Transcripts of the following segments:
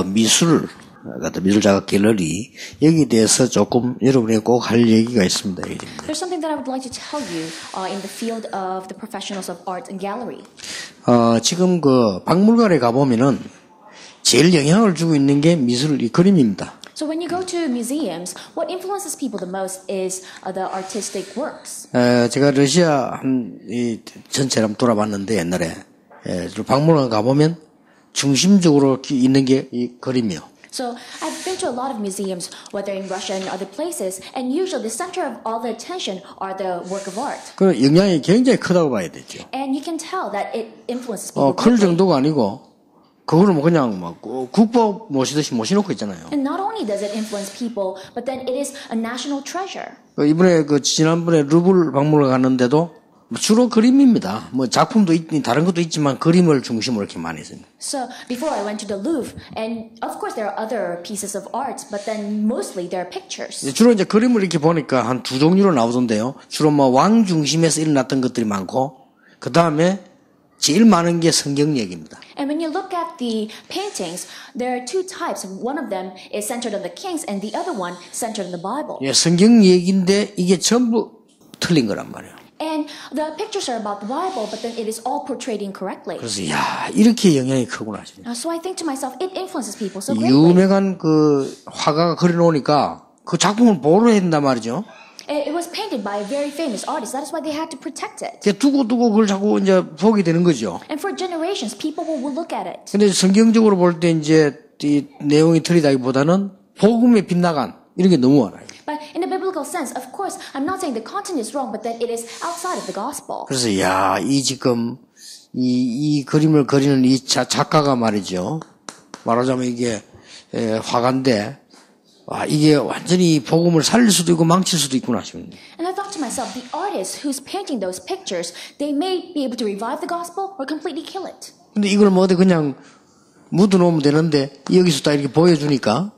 미술 같은 미술자가 갤러리 여기에 대해서 조금 여러분이 꼭 할 얘기가 있습니다. There's something that I would like to tell you in the field of the professionals of art and gallery. 지금 그 박물관에 가보면은 제일 영향을 주고 있는 게 미술, 이 그림입니다. So when you go to museums, what influences people the most is the artistic works. 제가 러시아 이 전체를 한번 돌아봤는데 옛날에 박물관 가보면 중심적으로 있는 게 이 그림이요. So I've been to a lot of museums, whether in Russia and other places, and usually the center of all the attention are the work of art. 그 영향이 굉장히 크다고 봐야 되죠. And you can tell that it influences people. 클 정도가 아니고 그거를 뭐 그냥 막 국보 모시듯이 모시놓고 있잖아요. And not only does it influence people, but then it is a national treasure. 이번에 지난번에 루블 박물관 갔는데도 주로 그림입니다. 뭐 작품도 다른 것도 있지만 그림을 중심으로 이렇게 많이 했습니다. So before I went to the Louvre, and of course there are other pieces of art, but then mostly there are pictures. 주로 이제 그림을 이렇게 보니까 한 두 종류로 나오던데요. 주로 뭐 왕 중심에서 일어났던 것들이 많고, 그 다음에 제일 많은 게 성경 얘기입니다. And when you look at the paintings, there are two types. One of them is centered on the kings, and the other one centered on the Bible. 예, 성경 얘기인데 이게 전부 틀린 거란 말이에요. And the pictures are about the Bible, but then it is all portrayed incorrectly. 그래서 이렇게 영향이 크구나. So I think to myself, it influences people so greatly. 유명한 그 화가가 그려놓으니까 그 작품을 보호를 해야 된단 말이죠. It was painted by a very famous artist. That is why they had to protect it. 두고 그걸 자꾸 이제 보게 되는 거죠. And for generations, people will look at it. 근데 성경적으로 볼 때 이제 이 내용이 틀리다기보다는 복음에 빗나간 이런 게 너무 많아요. But in a biblical sense, of course, I'm not saying the content is wrong, but that it is outside of the gospel. 그래서 지금 이 그림을 그리는 이 작가가 말이죠. 말하자면 이게 화가인데 이게 완전히 복음을 살릴 수도 있고 망칠 수도 있구나 싶습니다. And I thought to myself, the artists who's painting those pictures, they may be able to revive the gospel or completely kill it. 근데 이걸 뭐 어디 그냥 묻어놓으면 되는데 여기서 딱 이렇게 보여주니까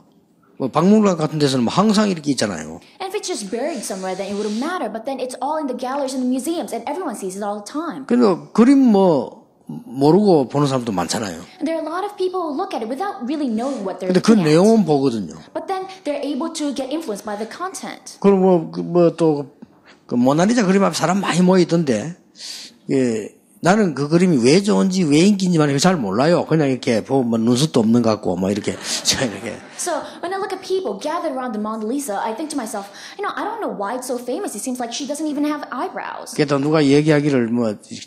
뭐 박물관 같은 데서는 뭐 항상 이렇게 있잖아요. And if it's just buried somewhere, then it wouldn't matter. But then it's all in the galleries and the museums, and everyone sees it all the time. 그래서 그림 모르고 보는 사람도 많잖아요. And there are a lot of people who look at it without really knowing what they're 근데 그 looking at. 내용은 보거든요. But then they're able to get influenced by the content. 그리고 또 그 모나리자 그림 앞에 사람 많이 모여 있던데, 나는 그 그림이 왜 좋은지 왜 인기인지만 잘 몰라요. 그냥 이렇게 보면 눈썹도 없는 것 같고 뭐 이렇게. So when I look at people gathered around the Mona Lisa, I think to myself, I don't know why it's so famous. It seems like she doesn't even have eyebrows. 그래도 누가 얘기하기를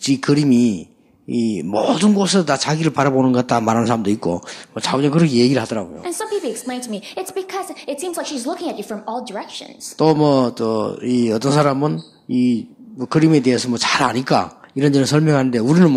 이 그림이 이 모든 곳에서 다 자기를 바라보는 것 같다 말하는 사람도 있고, 자우전 그렇게 얘기를 하더라고요. And some people explain to me, it's because it seems like she's looking at you from all directions. 또 이 어떤 사람은 이 그림에 대해서 잘 아니까 이런저런 설명하는데 우리는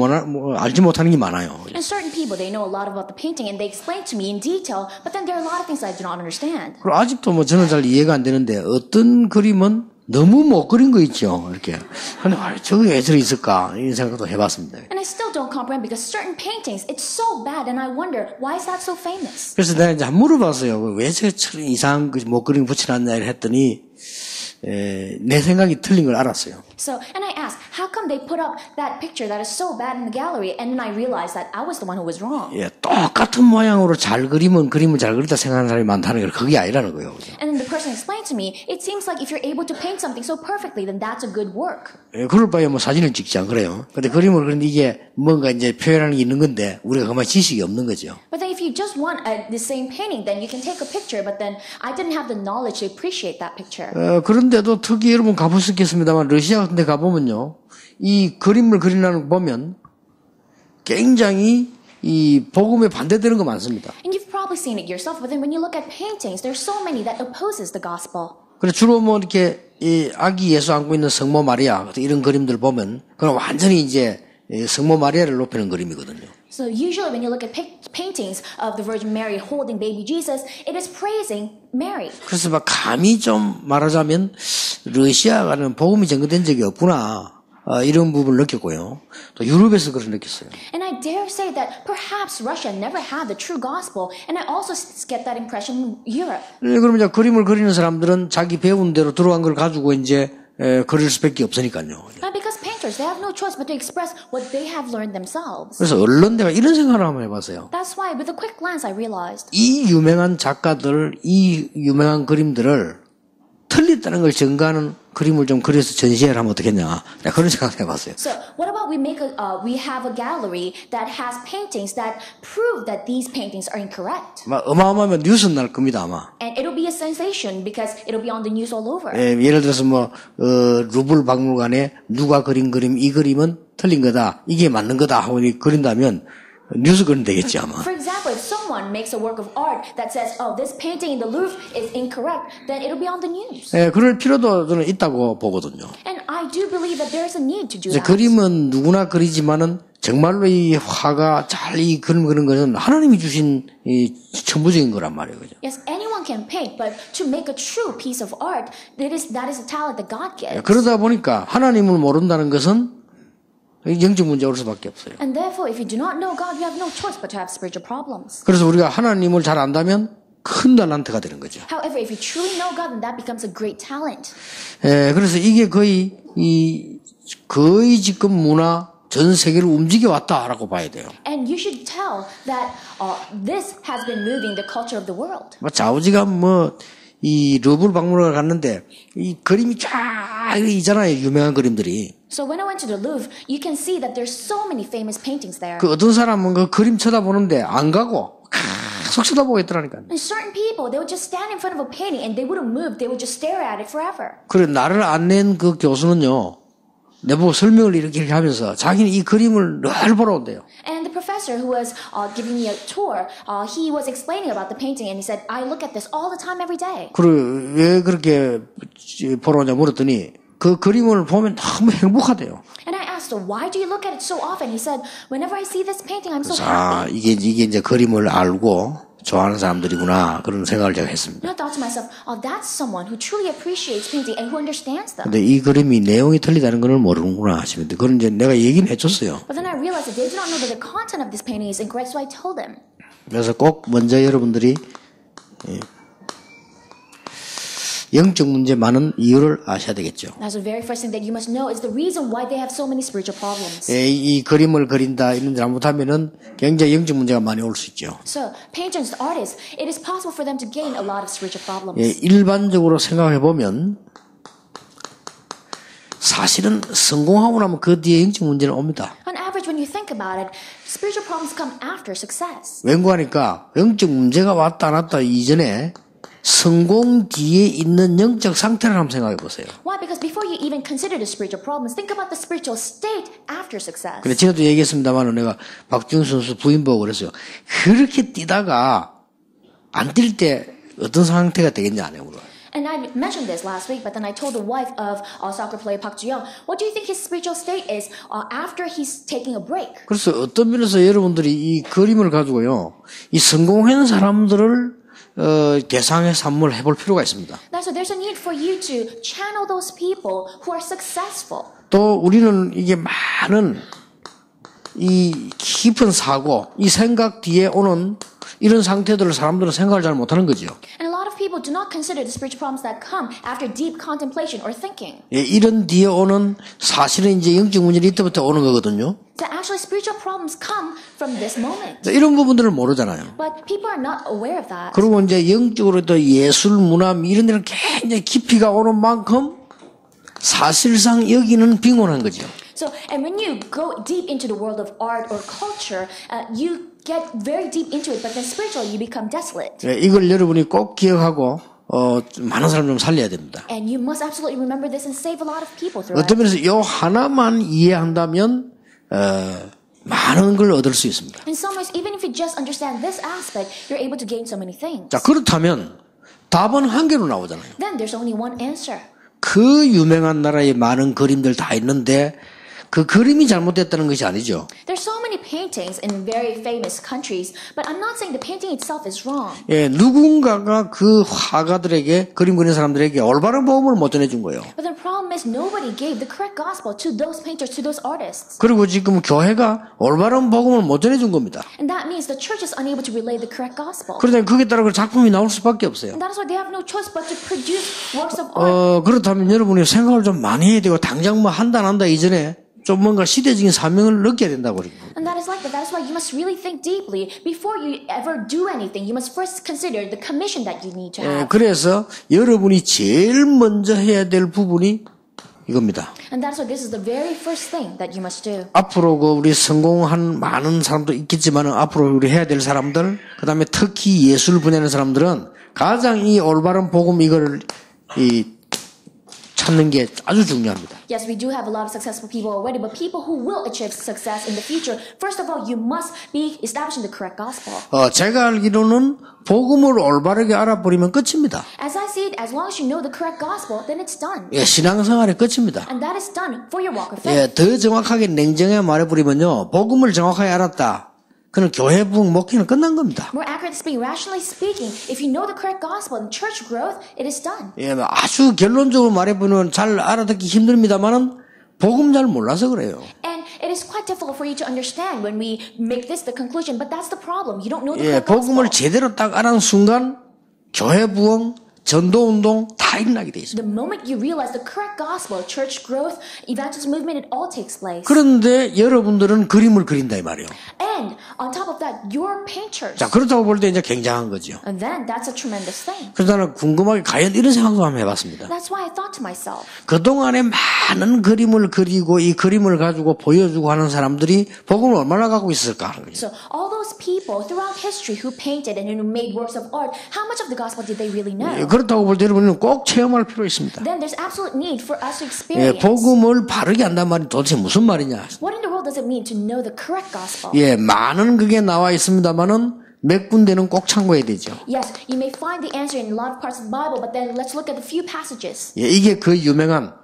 알지 못하는 게 많아요. And certain people, they know a lot about the painting and they explain to me in detail, but then there are a lot of things I do not understand. 그리고 아직도 저는 잘 이해가 안 되는데 어떤 그림은 너무 못 그린 거 있죠. 이렇게. 근데 저게 왜 저리 있을까? 이런 생각도 해봤습니다. And I still don't comprehend because certain paintings, it's so bad and I wonder, why is that so famous? 그래서 내가 이제 물어봤어요. 왜 저게 이상한 못 그린 거 붙여놨냐 했더니 내 생각이 틀린 걸 알았어요. So, and I asked, how come they put up that picture that is so bad in the gallery? And then I realized that I was the one who was wrong. 똑같은 모양으로 잘 그림은 그림을 잘 그리다 생각하는 사람이 많다는 게 그게 아니라는 거예요. And then the person explained to me, it seems like if you're able to paint something so perfectly, then that's a good work. 그럴 바에 사진을 찍지 안 그래요. 근데 그림을 그리는데 이게 뭔가 이제 표현하는 게 있는 건데 우리가 그만 지식이 없는 거죠. But then if you just want the same painting, then you can take a picture. But then I didn't have the knowledge to appreciate that picture. 그런데도 특히 여러분 가보셨겠습니다만 러시아 같은 데 가보면요. 이 그림을 그리는 거 보면 굉장히 이 복음에 반대되는 거 많습니다. And you've probably seen it yourself, but then when you look at paintings, there's so many that opposes the gospel. 그래 주로 이렇게 이 아기 예수 안고 있는 성모 마리아 이런 그림들 보면 그건 완전히 이제 성모 마리아를 높이는 그림이거든요. So usually when you look at paintings of the Virgin Mary holding baby Jesus, it is praising Mary. 그래서 감히 좀 말하자면 러시아가는 복음이 전개된 적이 없구나. 이런 부분을 느꼈고요. 또 유럽에서 그렇게 느꼈어요. And I dare say that perhaps Russia never had the true gospel, and I also get that impression in Europe. 그럼 이제 그림을 그리는 사람들은 자기 배운 대로 들어간 걸 가지고 이제 그릴 수밖에 없으니까요. Because painters professors, they have no choice but to express what they have learned themselves. 그래서 얼른 내가 이런 생각을 한번 해봤어요. That's why, with a quick glance, I realized 이 유명한 작가들, 이 유명한 그림들을 틀렸다는 걸 증거하는 그림을 좀 그려서 전시회를 하면 어떻겠냐. 내가 그런 생각을 해봤어요. So what about we have a gallery that has paintings that prove that these paintings are incorrect, 막 어마어마하면 뉴스 날 겁니다 아마. and it'll be a sensation because it'll be on the news all over. 예를 들어서 루블 박물관에 누가 그린 그림, 이 그림은 틀린 거다, 이게 맞는 거다 하고 그린다면 뉴스 그림 되겠지 아마. For example, if someone makes a work of art that says, "Oh, this painting in the Louvre is incorrect," then it'll be on the news. 그럴 필요도 저는 있다고 보거든요. And I do believe that there's a need to do 이제 that. 그림은 누구나 그리지만은 정말로 이 화가 잘 이 그림 그리는 것은 하나님이 주신 이 천부적인 거란 말이에요, 그죠? Yes, anyone can paint, but to make a true piece of art, that is a talent that God gives. 그러다 보니까 하나님을 모른다는 것은 영적 문제가 올 수밖에 없어요. And therefore, if you do not know God, you have no choice but to have spiritual problems. 그래서 우리가 하나님을 잘 안다면 큰 달란트가 되는 거죠. However, if you truly know God, then that becomes a great talent. 그래서 이게 거의 지금 문화 전 세계를 움직여 왔다라고 봐야 돼요. And you should tell that this has been moving the culture of the world. 좌우지간 이 루블 박물관을 갔는데 이 그림이 쫙 있잖아요, 유명한 그림들이. So when I went to the Louvre, you can see that there's so many famous paintings there. 그 어떤 사람은 그 그림 쳐다보는데 안 가고 계속 쳐다보고 있더라니까요. And certain people, they would just stand in front of a painting and they wouldn't move. They would just stare at it forever. 그래 나를 안 낸 그 교수는요, 내보고 설명을 이렇게 하면서 자기는 이 그림을 늘 보러 온대요. And the professor who was giving me a tour, he was explaining about the painting and he said, I look at this all the time, every day. 그래 왜 그렇게 보러 오냐 물었더니 그 그림을 보면 너무 행복하대요. And I asked him, why do you look at it so often? He said, whenever I see this painting, I'm so 아, happy. 이게 이제 그림을 알고 좋아하는 사람들이구나 그런 생각을 제가 했습니다. And I thought to myself, oh, that's someone who truly appreciates painting and who understands them. 근데 이 그림이 내용이 틀리다는 걸 모르는구나 하시는데 그건 이제 내가 얘기는 해줬어요. But then I realized that they do not know that the content of this painting is incorrect, so I told them. 그래서 꼭 먼저 여러분들이 영적 문제 많은 이유를 아셔야 되겠죠. That's the very first thing that you must know is the reason why they have so many spiritual problems. 이 그림을 그린다 이런 잘못하면은 굉장히 영적 문제가 많이 올 수 있죠. So, painters, artists, it is possible for them to gain a lot of spiritual problems. 일반적으로 생각해 보면 사실은 성공하고 나면 그 뒤에 영적 문제는 옵니다. On average, when you think about it, spiritual problems come after success. 왠고하니까 영적 문제가 왔다 안 왔다 이전에 성공 뒤에 있는 영적 상태를 한번 생각해 보세요. Why? Because before you even consider the spiritual problems, think about the spiritual state after success. 근데 제가도 얘기했습니다만 내가 박지훈 선수 부인 보고 그랬어요. 그렇게 뛰다가 안 뛸 때 어떤 상태가 되겠냐 안 해요. And I mentioned this last week, but then I told the wife of soccer player Park Ji-young, what do you think his spiritual state is after he's taking a break? 그래서 어떤 면에서 여러분들이 이 그림을 가지고요, 이 성공한 사람들을 대상의 산물 해볼 필요가 있습니다. So there's a need for you to channel those people who are successful. 또 우리는 이게 많은 이 깊은 사고, 이 생각 뒤에 오는 이런 상태들을 사람들은 생각을 잘 못하는 거죠. And a lot of people do not consider the spiritual problems that come after deep contemplation or thinking. 이런 뒤에 오는 사실은 이제 영적 문제는 이때부터 오는 거거든요. So actually spiritual problems come from this moment. 이런 부분들을 모르잖아요. But people are not aware of that. 그리고 이제 영적으로 또 예술, 문화 이런 데는 굉장히 깊이가 오는 만큼 사실상 여기는 빈곤한 거죠. So, and when you go deep into the world of art or culture, you get very deep into it, but then spiritually you become desolate. 이걸 여러분이 꼭 기억하고 많은 사람 좀 살려야 됩니다. And you must absolutely remember this and save a lot of people through it. 어떤 면에서 이 하나만 이해한다면 많은 걸 얻을 수 있습니다. In some ways, even if you just understand this aspect, you're able to gain so many things. 자, 그렇다면 답은 한 개로 나오잖아요. Then there's only one answer. 그 유명한 나라에 많은 그림들 다 있는데 그 그림이 잘못됐다는 것이 아니죠. There's so many paintings in very famous countries, but I'm not saying the painting itself is wrong. 누군가가 그 화가들에게 그림 그리는 사람들에게 올바른 복음을 못 전해준 거예요. But the problem is nobody gave the correct gospel to those painters, to those artists. 그리고 지금 교회가 올바른 복음을 못 전해준 겁니다. And that means the church is unable to relay the correct gospel. 그러다 거기에 따라 그 작품이 나올 수밖에 없어요. And that is why they have no choice but to produce works of art. 그렇다면 여러분이 생각을 좀 많이 해야 되고 당장 뭐 한다 안 한다 이전에 좀 뭔가 시대적인 사명을 느껴야 된다고 그러고. And that is like that. That is why you must really think deeply before you ever do anything. You must first consider the commission that you need to have. 그래서 여러분이 제일 먼저 해야 될 부분이 이겁니다. And that's why this is the very first thing that you must do. 앞으로 우리 성공한 많은 사람도 있겠지만 앞으로 우리 해야 될 사람들, 그다음에 특히 예술 분야의 사람들은 가장 이 올바른 복음 이걸 찾는 게 아주 중요합니다. Yes, we do have a lot of successful people already, but people who will achieve success in the future, first of all, you must be establishing the correct gospel. 제가 알기로는 복음을 올바르게 알아버리면 끝입니다. As I see it, as long as you know the correct gospel, then it's done. 신앙생활의 끝입니다. And that is done for your walk of faith. 더 정확하게 냉정하게 말해버리면요, 복음을 정확하게 알았다. 그는 교회 부흥 목회는 끝난 겁니다. More accurately speaking, rationally speaking, if you know the correct gospel and church growth, it is done. 아주 결론적으로 말해보면 잘 알아듣기 힘듭니다만은 복음 잘 몰라서 그래요. And it is quite difficult for you to understand when we make this the conclusion, but that's the problem. You don't know the correct 복음을 gospel. 제대로 딱 알아는 순간 교회 부흥, 전도운동 다 일어나게 돼 있어요. The moment you realize the correct gospel, church growth, evangelism movement, it all takes place. 그런데 여러분들은 그림을 그린다 이 말이에요. And on top of that, you're painters. 자, 그렇다고 볼 때 이제 굉장한 거죠. And then that's a tremendous thing. 그래서 나는 궁금하게 과연 이런 생각도 한번 해봤습니다. That's why I thought to myself, 그동안에 많은 그림을 그리고 이 그림을 가지고 보여주고 하는 사람들이 복음을 얼마나 갖고 있을까 하는 거죠. so all those people throughout history who painted and who made works of art, how much of the gospel did they really know? 그렇다고 볼 때 여러분은 꼭 체험할 필요 있습니다. Then there's absolute need for us to experience. 복음을 바르게 한단 말이 도대체 무슨 말이냐. What in the world does it mean to know the correct gospel? 많은 그게 나와 있습니다만은 몇 군데는 꼭 참고해야 되죠. Yes, you may find the answer in a lot of parts of the Bible, but then let's look at a few passages. 이게 그 유명한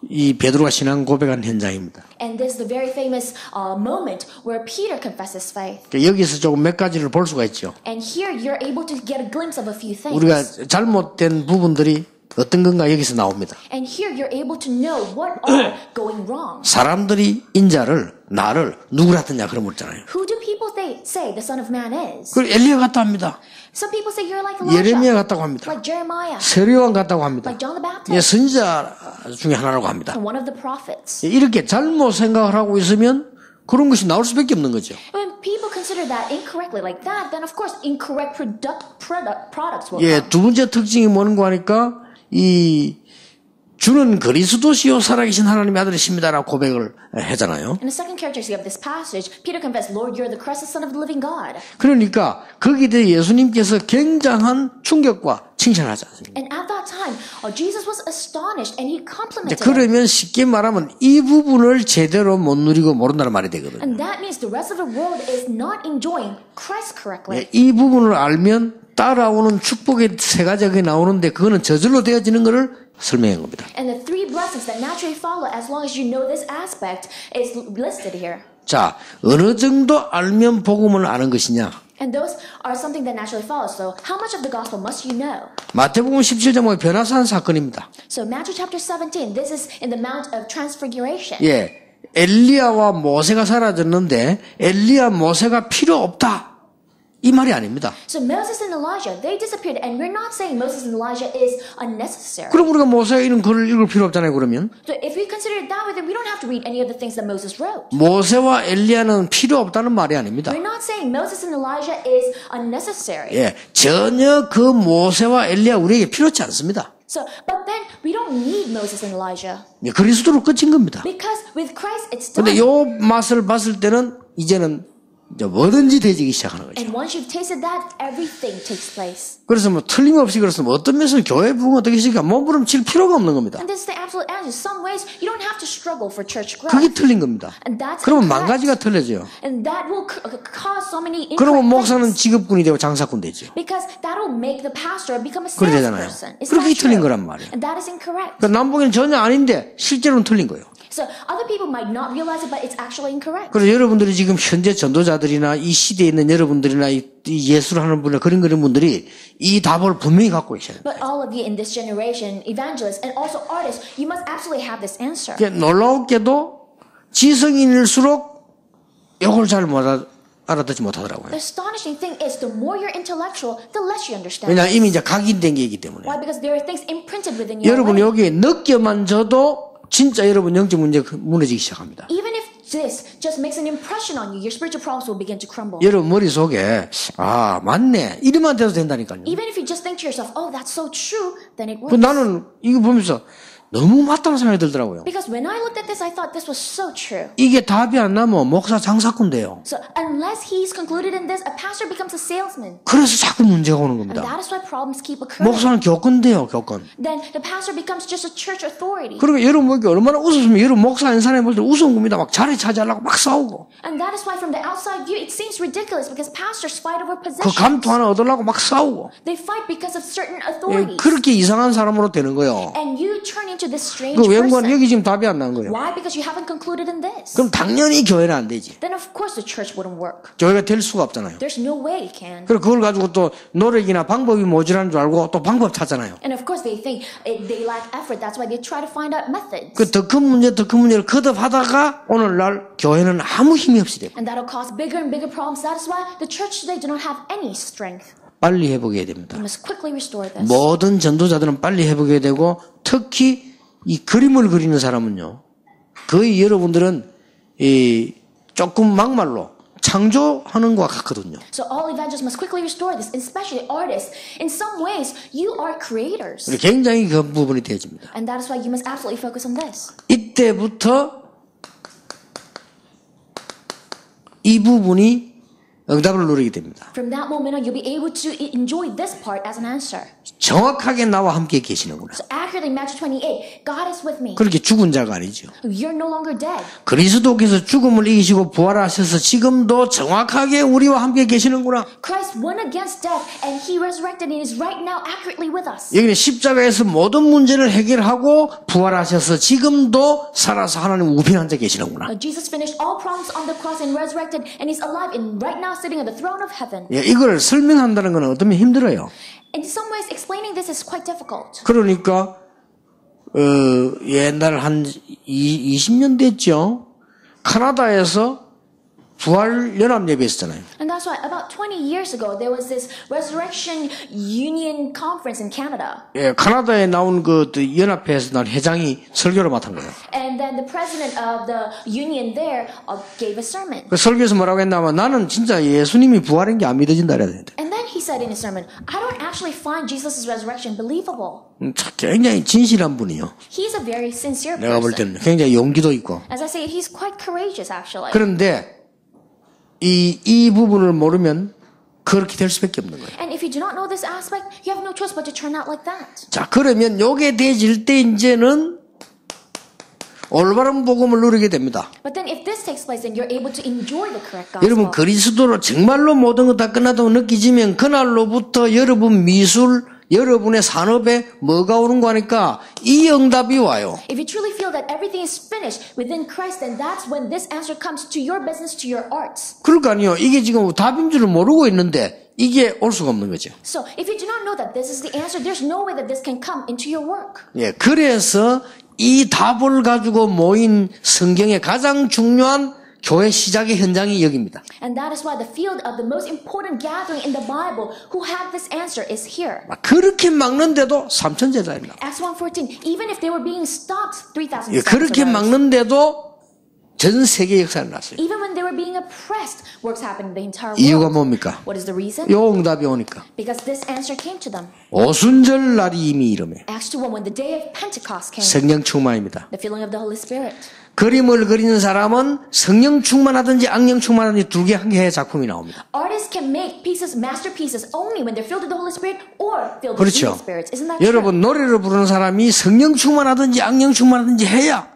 이 베드로가 신앙 고백한 현장입니다. And this is the very famous moment where Peter confesses faith. 여기서 조금 몇 가지를 볼 수가 있죠. And here you're able to get a glimpse of a few things. 우리가 잘못된 부분들이 어떤 건가 여기서 나옵니다. And here you're able to know what are going wrong. 사람들이 나를 누구라 하더냐 그런 거 있잖아요. Who do people say the Son of Man is? 그리고 엘리야 같다 합니다. Some people say you're like Elijah, 예레미야 같다고 합니다. like Jeremiah, 세례요한 같다고 합니다. like John the Baptist, 선지자 중에 하나라고 합니다. and one of the prophets. 이렇게 잘못 생각을 하고 있으면 그런 것이 나올 수밖에 없는 거죠. When people consider that incorrectly like that, then of course incorrect products will come. 두 번째 특징이 뭔가 하니까 주는 그리스도시요 살아계신 하나님의 아들이십니다라고 고백을 하잖아요. And the second characteristic of this passage, Peter confessed, Lord, you're the Christ, the Son of the living God. 그러니까 거기에 대해 예수님께서 굉장한 충격과 칭찬하지 않습니까? And at that time, Jesus was astonished and he complimented him. 그러면 쉽게 말하면 이 부분을 제대로 못 누리고 모른다는 말이 되거든요. And that means the rest of the world is not enjoying Christ correctly. 이 부분을 알면 따라오는 축복의 세 가지가 나오는데 그거는 저절로 되어지는 것을 설명한 겁니다. And the three blessings that naturally follow as long as you know this aspect is listed here. 자, 어느 정도 알면 복음을 아는 것이냐? And those are something that naturally follows. So how much of the gospel must you know? 마태복음 17장 보면 변화산 사건입니다. So Matthew chapter 17, this is in the Mount of Transfiguration. 엘리야와 모세가 사라졌는데 엘리야 모세가 필요 없다. 이 말이 아닙니다. So Moses and Elijah, they disappeared, and we're not saying Moses and Elijah is unnecessary. 그럼 우리가 모세가 이런 글을 읽을 필요 없잖아요. 그러면 So if we consider it that way, then we don't have to read any of the things that Moses wrote. 모세와 엘리야는 필요 없다는 말이 아닙니다. We're not saying Moses and Elijah is unnecessary. 전혀 그 모세와 엘리야 우리에게 필요치 않습니다. So, but then we don't need Moses and Elijah 그리스도로 끝인 겁니다. because with Christ it's done. 근데 요 맛을 봤을 때는 이제는 뭐든지 되지기 시작하는 거죠. And once you've tasted that, everything takes place. 그래서 틀림없이 그렇습니다. 어떤 면에서 교회 부흥 어떻게 있으니까 몸부림칠 필요가 없는 겁니다. And this is the absolute answer. Some ways you don't have to struggle for church growth. 그게 틀린 겁니다. And that's 그러면 incorrect. 망가지가 틀려져요. And that will cause so many 그러면 incorrect 목사는 things. 직업군이 되고 장사꾼 되죠. Because that will make the pastor become a 그래 되잖아요. salesperson. It's 그렇게 not 틀린 true. 거란 말이에요. And that is incorrect. 그러니까 남보기는 전혀 아닌데 실제로는 틀린 거예요. So other people might not realize it, but it's actually incorrect. 그래서 여러분들이 지금 현재 전도자들이나 이 시대에 있는 여러분들이나 이 예술을 하는 분이나 그런 분들이 이 답을 분명히 갖고 계셔야 돼요. But all of you in this generation, evangelists and also artists, you must absolutely have this answer. 놀라웠게도 지성인일수록 이걸 잘 알아듣지 못하더라고요. The astonishing thing is the more you're intellectual, the less you understand. 왜냐하면 이미 이제 각인된 게 있기 때문에. Why? Because there are things imprinted within you. 여러분 already. 여기에 느껴만 져도 진짜 여러분 영적 문제가 무너지기 시작합니다. Even if this just makes an impression on you, your spiritual problems will begin to crumble. 여러분 머릿속에 아 맞네 이러면 돼도 된다니까요. Even if you just think to yourself, oh, that's so true, then it 그 works. 나는 이거 보면서 너무 맞다는 생각이 들더라고요. Because when I looked at this, I thought this was so true. 이게 답이 안 나면 목사 장사꾼 돼요. So unless he's concluded in this, a pastor becomes a salesman. 그래서 자꾸 문제가 오는 And 겁니다. that is why problems keep occurring. 목사는 교권 돼요, 교권. Then the pastor becomes just a church authority. 그러니까 여러분 보니까 얼마나 웃었으면 여러분 목사 아닌 사람이 볼 때 우스운 겁니다. 막 자리 차지하려고 막 싸우고. And that is why from the outside view, it seems ridiculous because pastors fight over 그 positions. 감투 하나 얻으려고 막 싸우고. They fight because of certain 예, authorities. 그렇게 이상한 사람으로 되는 거예요. And you turn into this strange 그 웬건 person. 여기 지금 답이 안 나는 거예요. Why? Because you haven't concluded in this. 그럼 당연히 교회는 안 되지. Then of course the church wouldn't work. 교회가 될 수가 없잖아요. There's no way it can. 그리고 그걸 가지고 또 노력이나 방법이 모자란 줄 알고 또 방법 찾잖아요. And of course they think they lack effort. That's why they try to find out methods. 그 더 큰 문제를 거듭하다가 오늘날 교회는 아무 힘이 없이 되고 And that'll cause bigger and bigger problems. That is why the church today do not have any strength. 빨리 회복해야 됩니다. We must quickly restore this. 모든 전도자들은 빨리 회복해야 되고 특히 이 그림을 그리는 사람은요. 거의 여러분들은 이 조금 막말로 창조하는 것과 같거든요. So all evangelists must quickly restore this, especially artists. In some ways, you are creators. 굉장히 그 부분이 되어집니다. And that is why you must absolutely focus on this. 이때부터 이 부분이 응답을 누리게 됩니다. From that moment on, you'll be able to enjoy this part as an answer. 정확하게 나와 함께 계시는구나. So accurately, Matthew 28, God is with me. 그렇게 죽은 자가 아니죠. You're no longer dead. 그리스도께서 죽음을 이기시고 부활하셔서 지금도 정확하게 우리와 함께 계시는구나. Christ won against death, and he resurrected and is right now accurately with us. 여기는 십자가에서 모든 문제를 해결하고 부활하셔서 지금도 살아서 하나님 우편 앉아 계시는구나. Jesus finished all problems on the cross and resurrected, and he's alive and right now sitting on the throne of heaven. 예, 이걸 설명한다는 건 어쩌면 힘들어요. In some ways, explaining this is quite difficult. 그러니까 옛날 한 20년 됐죠. 카나다에서 부활 연합 예배 있었잖아요. And that's why about 20 years ago there was this Resurrection Union conference in Canada. 예, 카나다에 나온 그 연합회에서 나온 회장이 설교를 맡은 거예요. And then the president of the union there gave a sermon. 그 설교에서 뭐라고 했냐면 나는 진짜 예수님이 부활한 게 안 믿어진다 그래야 되는데. And then he said in his sermon, I don't actually find Jesus' resurrection believable. 굉장히 진실한 분이요. He's a very sincere 내가 볼 person. 때는 굉장히 용기도 있고. As I say, he's quite courageous actually. 그런데 이 부분을 모르면 그렇게 될 수밖에 없는 거예요. And if you do not know this aspect, you have no choice but to turn out like that. 자, 그러면 요게 되질 때 이제는 올바른 복음을 누리게 됩니다. But then if this takes place, then you're able to enjoy the correct gospel. 여러분 그리스도로 정말로 모든 거 다 끝났다고 느끼지면 그날로부터 여러분 미술, 여러분의 산업에 뭐가 오는 거 하니까 이 응답이 와요. If you truly feel that everything is finished within Christ, then that's when this answer comes to your business, to your arts. 그러니까요. 이게 지금 답인 줄을 모르고 있는데 이게 올 수가 없는 거죠. So if you do not know that this is the answer, there's no way that this can come into your work. 예, 그래서 이 답을 가지고 모인 성경의 가장 중요한 교회 시작의 현장이 여기입니다. And that is why the field of the most important gathering in the Bible who had this answer is here. 그렇게 막는데도 3천 제자입니다. Acts 1:14. Even if they were being stopped, 3,000 예, 그렇게 arose. 막는데도 전 세계 역사를 났어요. Even when they were being oppressed, works happened in the entire 이유가 world. 뭡니까? What is the reason? 요 응답이 오니까. Because this answer came to them. 오순절 날이 이미 이름에 Acts 2:1, when the day of Pentecost came, 성령 충만입니다. the filling of the Holy Spirit. 그림을 그리는 사람은 성령 충만하든지 악령 충만하든지 두 개 한 개의 작품이 나옵니다. Artists can make pieces, masterpieces, only when they're filled with the Holy Spirit or filled with 그렇죠. evil spirits. Isn't that 여러분 노래를 부르는 사람이 성령 충만하든지 악령 충만하든지 해야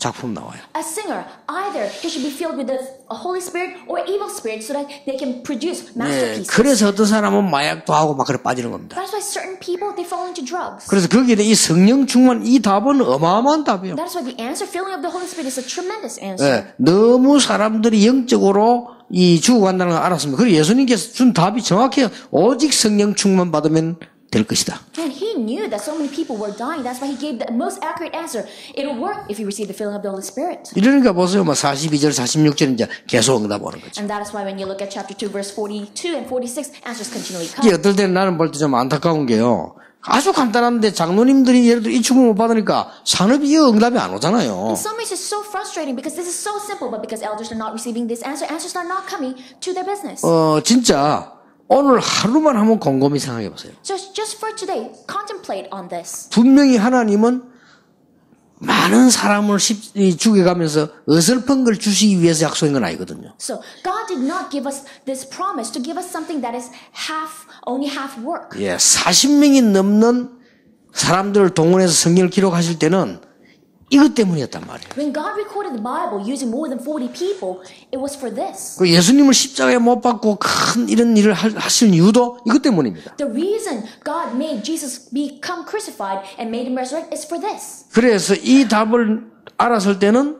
작품 나와요. true? A singer, either he should be filled with the Holy Spirit or evil spirit so that they can produce 네, masterpieces. 그래서 어떤 사람은 마약도 하고 막 그래 빠지는 겁니다. That's why certain people, they fall into drugs. 그래서 거기에 이 성령 충만 이 답은 어마어마한 답이에요. That is why the answer, filling of the Holy Spirit, is a tremendous answer. 네, 너무 사람들이 영적으로 이 죽어간다는 걸 알았습니다. 그리고 예수님께서 준 답이 정확해요. 오직 성령 충만 받으면 될 것이다. And he knew that so many people were dying. That's why he gave the most accurate answer. It'll work if you receive the filling of the Holy Spirit. 이러니까 보세요. 42절, 46절 이제 계속 응답 오는 거죠. And that is why when you look at chapter 2, verse 42 and 46, answers continually 이게 come. 어떨 때는 나는 볼 때 좀 안타까운 게요. 아주 간단한데 장로님들이 예를 들어 이 축복을 못 받으니까 산업이 이 응답이 안 오잖아요. In some ways, it's so frustrating because this is so simple, but because elders are not receiving this answer, answers are not coming to their business. 진짜 오늘 하루만 한번 곰곰이 생각해 보세요. Just for today, contemplate on this. 분명히 하나님은 많은 사람을 죽여가면서 어설픈 걸 주시기 위해서 약속한 건 아니거든요. So God did not give us this promise to give us something that is only half work. 예, 40명이 넘는 사람들을 동원해서 성경을 기록하실 때는 이것 때문이었단 말이에요. When God recorded the Bible using more than 40 people, it was for this. 그 예수님을 십자가에 못 박고 큰 이런 일을 하실 이유도 이것 때문입니다. The reason God made Jesus become crucified and made him resurrect is for this. 그래서 이 답을 알았을 때는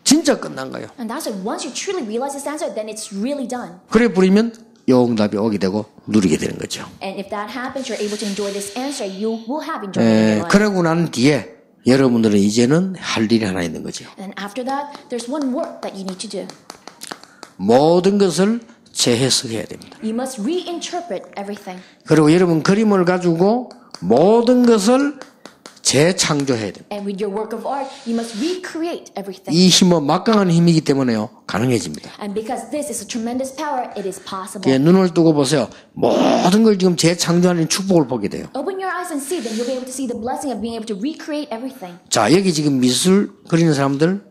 진짜 끝난 거예요. And that's why once you truly realize this answer, then it's really done. 그래 버리면 영답이 오게 되고 누리게 되는 거죠. And if that happens, you're able to enjoy this answer. You will have enjoyment in your life. 그러고 난 뒤에 여러분들은 이제는 할 일이 하나 있는 거죠. And after that, there's one work that you need to do. 모든 것을 재해석해야 됩니다. You must reinterpret everything. 그리고 여러분 그림을 가지고 모든 것을 재창조해야 됩니다. And with your work of art, you must recreate everything. 이 힘은 막강한 힘이기 때문에요. 가능해집니다. And because this is a tremendous power, it is possible. 예, 눈을 뜨고 보세요. 모든 걸 지금 재창조하는 축복을 보게 돼요. Open your eyes and see, then you'll be able to see the blessing of being able to recreate everything. 자, 여기 지금 미술 그리는 사람들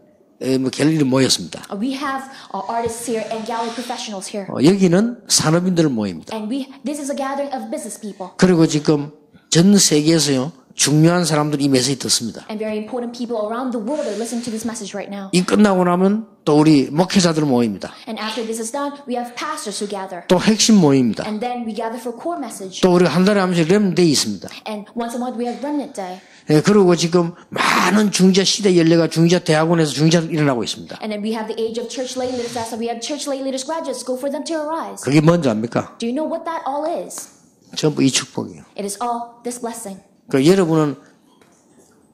갤러리 모였습니다. We have artists here and gallery professionals here. 여기는 산업인들 모입니다. And this is a gathering of business people. 그리고 지금 전 세계에서요. 중요한 사람들이 이 메시지 듣습니다. And very important people around the world are listening to this message right now. 이 끝나고 나면 또 우리 목회자들 모입니다. And after this is done, we have pastors who gather. 또 핵심 모입니다. And then we gather for core message. 또 우리가 한 달에 한 번씩 렘데이 있습니다. And once a month we have remnant day. 예, 그리고 지금 많은 중지자 시대 연례가 중지자 대학원에서 중지자들 일어나고 있습니다. And then we have the age of church lay leaders. That's why we have church lay leaders graduate school for them to arise. 그게 뭔지 압니까? Do you know what that all is? 전부 이 축복이에요. It is all this blessing. 그 여러분은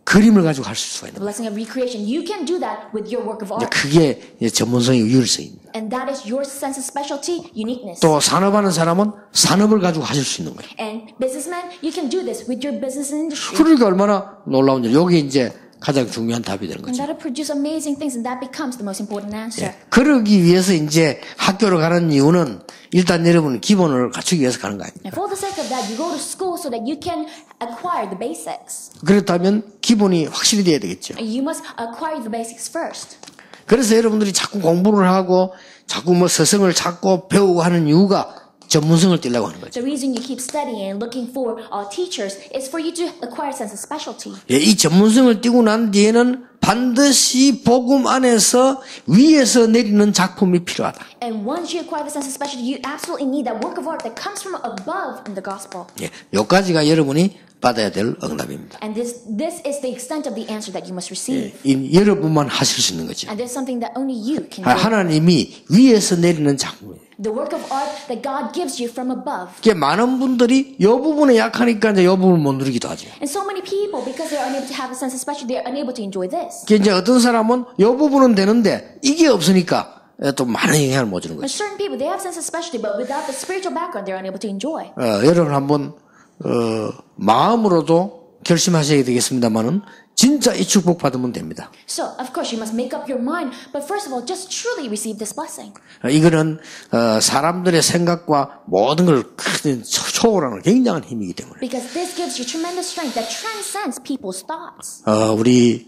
그림을 가지고 할 수가 있는 The blessing of recreation. You can do that with your work of 거예요. art. 그게 전문성의 유일성입니다. And that is your sense of specialty, uniqueness. 또 산업하는 사람은 산업을 가지고 하실 수 있는 거예요. And businessmen, you can do this with your business and industry. 그러니까 얼마나 놀라운지. 여기 이제 가장 중요한 답이 되는 And 거죠. that'll produce amazing things, and that becomes the most important answer. 그러기 위해서 이제 학교를 가는 이유는 일단 여러분 기본을 갖추기 위해서 가는 거 아닙니까? And for the sake of that, you go to school so that you can acquire the basics. 그렇다면 기본이 확실히 돼야 되겠죠. And you must acquire the basics first. 그래서 여러분들이 자꾸 공부를 하고 자꾸 뭐 서성을 찾고 배우고 하는 이유가 전문성을 띠려고 하는 거죠. The reason you keep studying and looking for teachers is for you to acquire a sense of specialty. 예, 이 전문성을 띠고 난 뒤에는 반드시 복음 안에서 위에서 내리는 작품이 필요하다. And once you acquire the sense of specialty, you absolutely need that work of art that comes from above in the gospel. 예, 여기까지가 여러분이 받아야 될 응답입니다. And this is the extent of the answer that you must receive. 이 여러분만 하실 수 있는 거죠. And there's something that only you can do. 하나님이 위에서 내리는 작품이에요. The work of art that God gives you from above. 그게 많은 분들이 이 부분에 약하니까 이제 이 부분을 못 누리기도 하죠. And so many people, because they're unable to have a sense of specialty, they're unable to enjoy this. 그게 이제 어떤 사람은 이 부분은 되는데 이게 없으니까 또 많은 영향을 못 주는 And 거죠. certain people, they have a sense of specialty, but without the spiritual background, they're unable to enjoy. 여러분 한번 마음으로도 결심하셔야 되겠습니다만은 진짜 이 축복 받으면 됩니다. So, of course, you must make up your mind, but first of all, just truly receive this blessing. 이거는 사람들의 생각과 모든 걸 초월하는 굉장한 힘이기 때문에 Because this gives you tremendous strength that transcends people's thoughts. 우리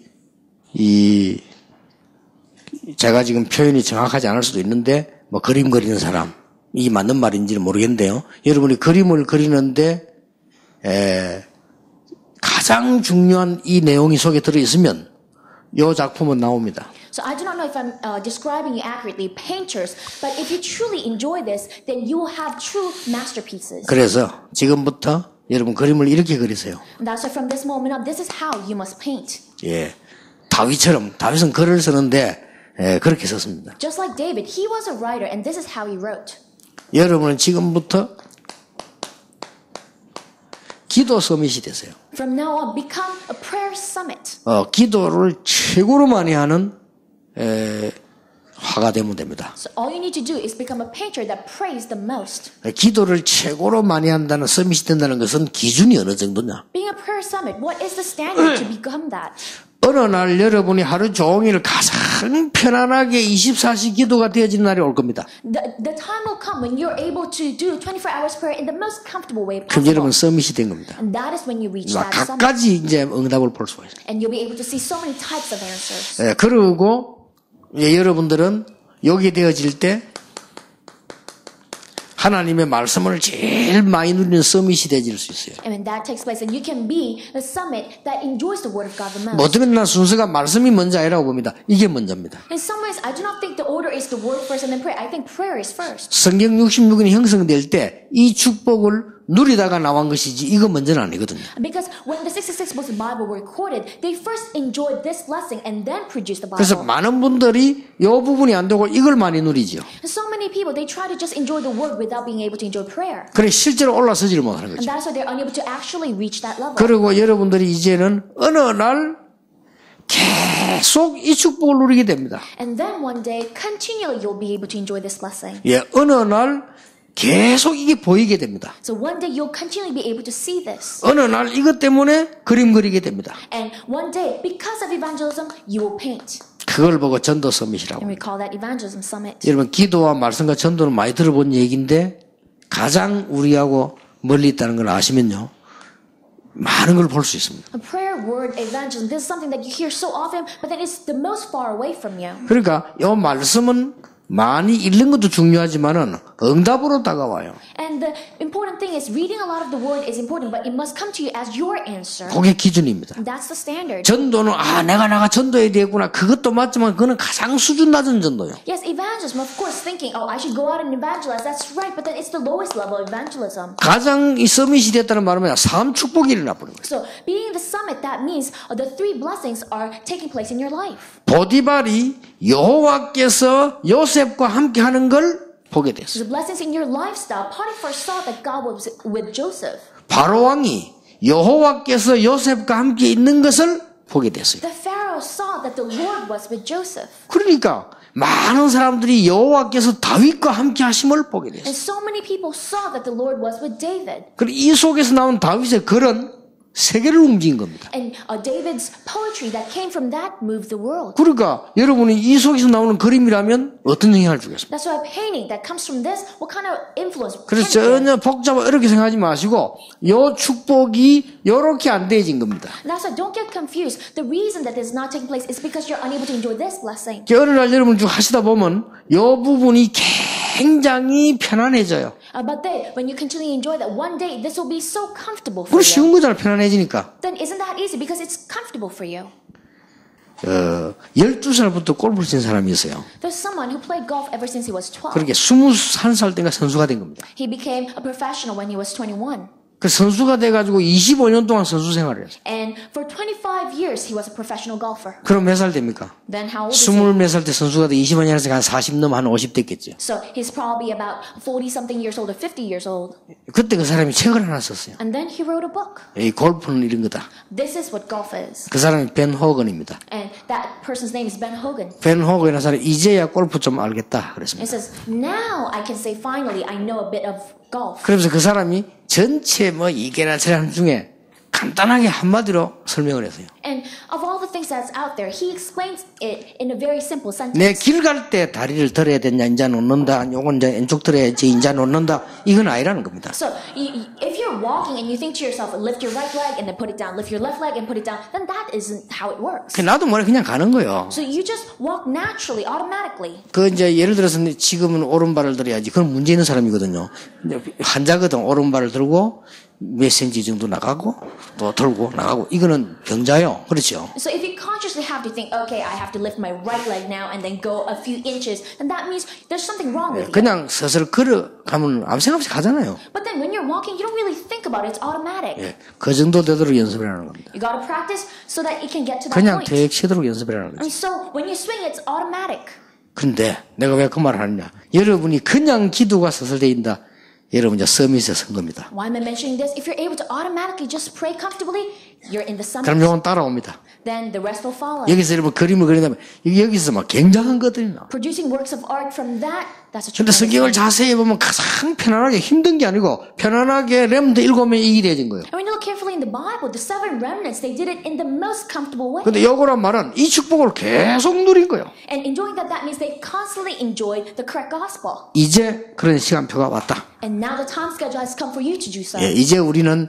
제가 지금 표현이 정확하지 않을 수도 있는데 뭐 그림 그리는 사람 이 맞는 말인지는 모르겠는데요. 여러분이 그림을 그리는데 가장 중요한 이 내용이 속에 들어있으면 이 작품은 나옵니다. So I do not know if I'm describing you accurately, painters, but if you truly enjoy this, then you will have true masterpieces. 그래서 지금부터 여러분 그림을 이렇게 그리세요. And that's why from this moment on, this is how you must paint. 예, 다윗은 글을 쓰는데 그렇게 썼습니다. Just like David, he was a writer, and this is how he wrote. 여러분은 지금부터 기도 서밋이 되세요. From now on, become a prayer summit. 기도를 최고로 많이 하는 화가 되면 됩니다. So all you need to do is become a painter that prays the most. 기도를 최고로 많이 한다는 서밋이 된다는 것은 기준이 어느 정도냐? Being a prayer summit, what is the standard to become that? 어느 날 여러분이 하루 종일 가장 편안하게 24시 기도가 되어지는 날이 올 겁니다. The time will come when you're able to do 24 hours prayer in the most comfortable way 그럼 possible. 여러분 서밋이 된 겁니다. And that is when you reach that summit. 각가지 이제 응답을 볼 수가 있어요. And you'll be able to see so many types of answers. 예, 그리고 여러분들은 여기 되어질 때 하나님의 말씀을 제일 많이 누리는 서밋이 되어질 수 있어요. And when that takes place, then you can be the summit that enjoys the word of God the most. 어떻게 나 순서가 말씀이 먼저 아니라고 봅니다. 이게 먼저입니다. In some ways, I do not think the order is the word first and then prayer. I think prayer is first. 성경 66권이 형성될 때 이 축복을 누리다가 나온 것이지 이거 먼저는 아니거든요. Because when the 66 books of the Bible were recorded, they first enjoyed this blessing and then produced the 그래서 Bible. 많은 분들이 이 부분이 안 되고 이걸 많이 누리죠. So many people, they try to just enjoy the word without being able to enjoy prayer. 그래 실제로 올라서지를 못하는 And 거죠. that's why they're unable to actually reach that level. 그리고 여러분들이 이제는 어느 날 계속 이 축복을 누리게 됩니다. And then one day, continually, you'll be able to enjoy this blessing. 예, 어느 날 계속 이게 보이게 됩니다. So one day, you'll continually be able to see this. 어느 날 이것 때문에 그림 그리게 됩니다. And one day, because of evangelism, you will paint. 그걸 보고 전도 서밋이라고. And we call that evangelism summit. 여러분 기도와 말씀과 전도는 많이 들어본 얘기인데 가장 우리하고 멀리 있다는 걸 아시면요. 많은 걸 볼 수 있습니다. A prayer, word, evangelism, this is something that you hear so often, but then it's the most far away from you. 그러니까 이 말씀은 많이 읽는 것도 중요하지만은 응답으로 다가와요. And the important thing is reading a lot of the word is important, but it must come to you as your answer. 그게 기준입니다. That's the standard. 전도는 내가 나가 전도해야 되겠구나. 그것도 맞지만 그거는 가장 수준 낮은 전도요. Yes, evangelism, of course, thinking, I should go out and evangelize. That's right, but then it's the lowest level of evangelism. 가장 이 서밋이 됐다는 말은 삶 축복이 일어나버린 거예요. So being the summit, that means the three blessings are taking place in your life. 보디발이 여호와께서 요셉과 함께하는 걸 보게 됐어요. The blessings in your lifestyle, Potiphar saw that God was with Joseph. 바로 왕이 여호와께서 요셉과 함께 있는 것을 보게 됐어요. The Pharaoh saw that the Lord was with Joseph. 그러니까 많은 사람들이 여호와께서 다윗과 함께 하심을 보게 됐어요. And so many people saw that the Lord was with David. 그리고 이 속에서 나온 다윗의 글은 세계를 움직인 겁니다. And David's poetry that came from that moved the world. 그러니까 여러분이 이 속에서 나오는 그림이라면 어떤 영향을 주겠습니까? That's why painting that comes from this, what kind of influence? 그래서 can it 전혀 복잡하고 어렵게 생각하지 마시고 요 축복이 요렇게 안 되어진 겁니다. And that's why don't get confused. The reason that this is not taking place is because you're unable to enjoy this blessing. 어느 날 여러분 쭉 하시다 보면 요 부분이 굉장히 편안해져요. But then, when you continually enjoy that, one day this will be so comfortable for 그거 쉬운 you. 거잖아, 편안해지니까. Then isn't that easy? Because it's comfortable for you. 12살부터 골프를 친 사람이 있어요. There's someone who played golf ever since he was 12. 그렇게 21살 때가 선수가 된 겁니다. He became a professional when he was 21. 그 선수가 돼가지고 25년 동안 선수 생활을 했어요. And for 25 years, he was a professional golfer. 그럼 몇 살 됩니까? Then how old is he? 20몇 살 때 선수가 돼 20년에서 한 40 넘어 한 50 됐겠죠. So he's probably about 40-something years old or 50 years old. 그때 그 사람이 책을 하나 썼어요. And then he wrote a book. 이 골프는 이런 거다. This is what golf is. 그 사람이 벤 호건입니다. And that person's name is Ben Hogan. 벤 호건이라는 사람이 이제야 골프 좀 알겠다 그랬습니다. It says, now I can say finally I know a bit of golf. 그러면서 그 사람이 전체 뭐 이게나 저런 중에 간단하게 한마디로 설명을 했어요. And of all the things that's out there, he explains it in a very simple sentence. 내 길 갈 때 다리를 들어야 되냐, 인자 놓는다, 요건 이제 왼쪽 들어야지, 인자 놓는다, 이건 아니라는 겁니다. So if you're walking and you think to yourself, lift your right leg and then put it down, lift your left leg and put it down, then that isn't how it works. 나도 모르게 그냥 가는 거예요. So you just walk naturally, automatically. 그 이제 예를 들어서 지금은 오른발을 들어야지. 그건 문제 있는 사람이거든요. 환자거든. 오른발을 들고 몇 센치 정도 나가고 또 들고 나가고 이거는 병자요. 그렇죠? So if you consciously have to think, okay, I have to lift my right leg now and then go a few inches, then that means there's something wrong with you. 그냥 서서 걸어가면 아무 생각 없이 가잖아요. But then when you're walking, you don't really think about it. It's automatic. 예, 그 정도 되도록 연습을 하는 겁니다. You gotta practice so that it can get to that 그냥 point. 되도록 연습을 하는 거죠. And so when you swing, it's automatic. 근데 내가 왜 그 말을 하느냐. 여러분이 그냥 기도가 서슬대인다. 여러분 이제 서밋에 선 겁니다. Why am I mentioning this? If you're able to automatically just pray comfortably, you're in the summit. 그럼 요건 따라옵니다. Then the rest will follow. 여기서 여러분 그림을 그린다면 여기서 막 굉장한 것들이 나와. Producing works of art from that, that's a 근데 tremendous 성경을 thing. 자세히 보면 가장 편안하게 힘든 게 아니고 편안하게 렘드 7명이 이기려진 거예요. And when you look carefully in the Bible, the 7 remnants, they did it in the most comfortable way. 근데 요거란 말은 이 축복을 계속 누린 거예요. And enjoying that means they constantly enjoyed the correct gospel. 이제 그런 시간표가 왔다. And now the time schedule has come for you to do so. 예, 이제 우리는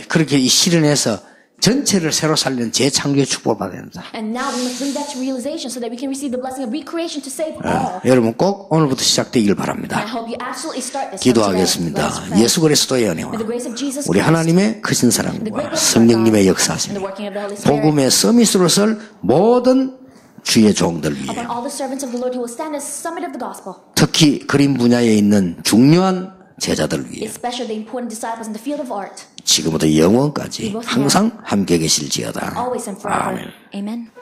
그렇게 실현해서 전체를 새로 살리는 재창조의 축복을 받아야 된다. And now we must bring that to realization so that we can receive the blessing of recreation to save all. 여러분 꼭 오늘부터 시작되기를 I 바랍니다. hope you absolutely start this from today. 기도하겠습니다. Let us pray. 예수 그리스도의 은혜와 With the grace of Jesus 우리 Christ, 하나님의 크신 the 사랑과 great grace of 성령님의 God, 역사하심, and the working of the Holy Spirit, 복음의 서밋으로 설 모든 주의 종들 위에 upon all the servants of the Lord who will stand as summit of the gospel, 특히 그림 분야에 있는 중요한 제자들 위해 especially the important disciples in the field of art, 지금부터 영원까지 항상 함께 계실지어다. always and forever. 아멘. Amen.